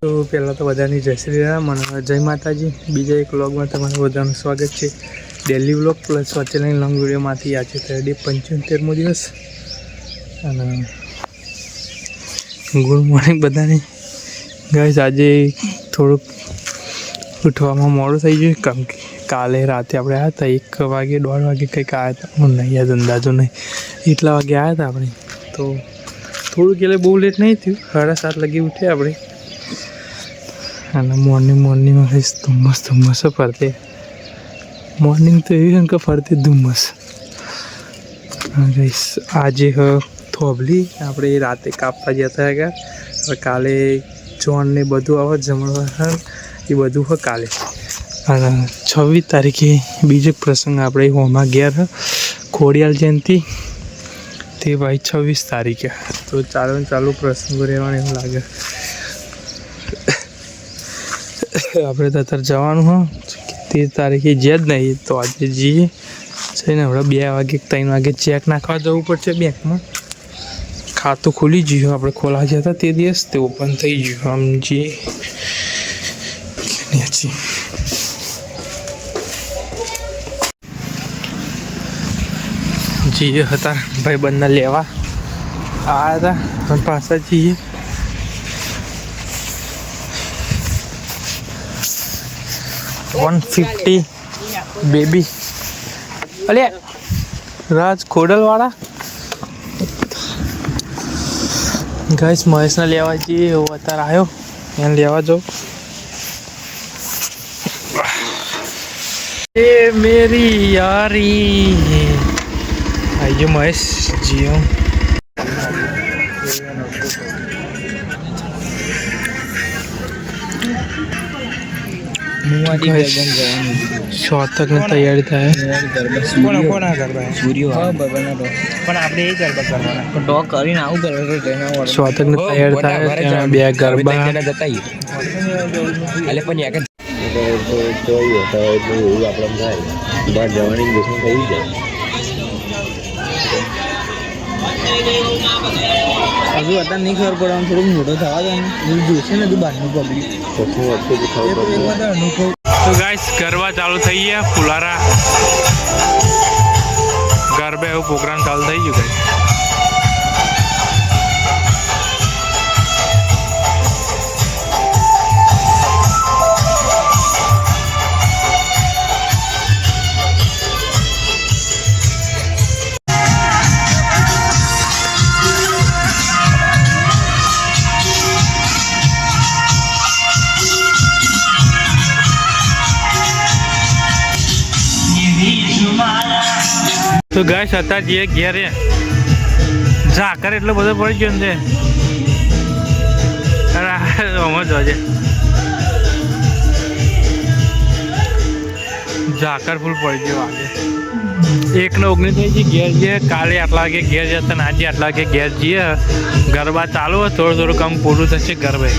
તો પહેલાં તો બધાની જય શ્રી રામ અને જય માતાજી. બીજા એક વ્લોગમાં તમારું બધાનું સ્વાગત છે. ડેલી વ્લોગ પ્લસ વચ્ચેની લોંગ વિડીયોમાંથી આજે થર્ડે 75મો દિવસ. અને ગુડ મોર્નિંગ બધાને. ગાઈસ આજે થોડુંક ઉઠવામાં મોડું થઈ ગયું, કેમ કે કાલે રાતે આપણે આવ્યા હતા 1 વાગે 1:30 વાગે કંઈક આવ્યા હતા. હું નહીં યાદ, અંદાજો નહીં, એટલા વાગે આવ્યા હતા આપણે. તો થોડુંક એટલે બહુ લેટ નહીં થયું, 7:30 વાગે ઉઠ્યા આપણે. અને મોર્નિંગમાં કહીશ ધુમ્મસ ફરતે. મોર્નિંગ તો એવી કે ફરતે ધુમ્મસ. કહીશ આજે થોભલી આપણે રાતે કાપવા જતા ગયા. હવે કાલે ચોણ ને બધું આવે જમણવાર એ બધું હોય કાલે. અને 26 તારીખે બીજો પ્રસંગ આપણે હોમાં ગયા ખોડિયાલ જયંતિ, તે ભાઈ 26 તારીખે. તો ચાલુ પ્રસંગો રહેવાનું એવું લાગે. આપણે તો અત્યારે જવાનું હોય 13 તારીખે જ નહીં, તો આજે જઈએ છે ને. આપણે 2 વાગે 3 વાગે ચેક નાખવા જવું પડશે બેંકમાં. ખાતું ખુલી ગયું, આપણે ખોલા ગયા હતા તે દિવસ, તે ઓપન થઈ ગયું. આમ જઈએ હતા ભાઈ બંને લેવા આવ્યા હતા, પણ પાછા જઈએ. $150 બેબી. અલે રાજ ખોડલવાળા ગાઈસ મહેશને લેવા જઈએ. એવો અત્યારે આવ્યો, એને લેવા જાઉં. એ મેરી યારી આજો મહેશ જીઓ. શોતક ની તૈયારી થાય. પણ આપણે એ ગરબા કરવાના, ડોગ કરીને આવું કરવા. શોતક ની તૈયારી થાય, ત્યાં 2 ગરબા જતા એટલે પણ એક જોઈએ તો એવું આપણે થાય બહાર જવાની દુશ્મન થઈ જાય. હજુ અત્યારે નહીં ખબર પડે, થોડુંક મોટો થવા દે ને જોશે ને તું બહારનું પબ્લિક. તો ગાઈસ ગરબા ચાલુ થઈ ગયા, ફુલારા ગરબા એવો પ્રોગ્રામ ચાલુ થઈ ગયો ગાઈસ. તો ગાઈસ હતા જે ઘેરે ઝાકર એટલો બધો પડી ગયો ને સમજવા છે. ઝાકર ફૂલ પડી ગયો. આજે 1:19 થઈ ગઈ ઘેર જઈએ. કાલે આટલા વાગે ઘેર જતા ને આજે આટલા વાગે ઘેર જઈએ. ગરબા ચાલુ હોય, થોડું કામ પૂરું થશે ગરબે.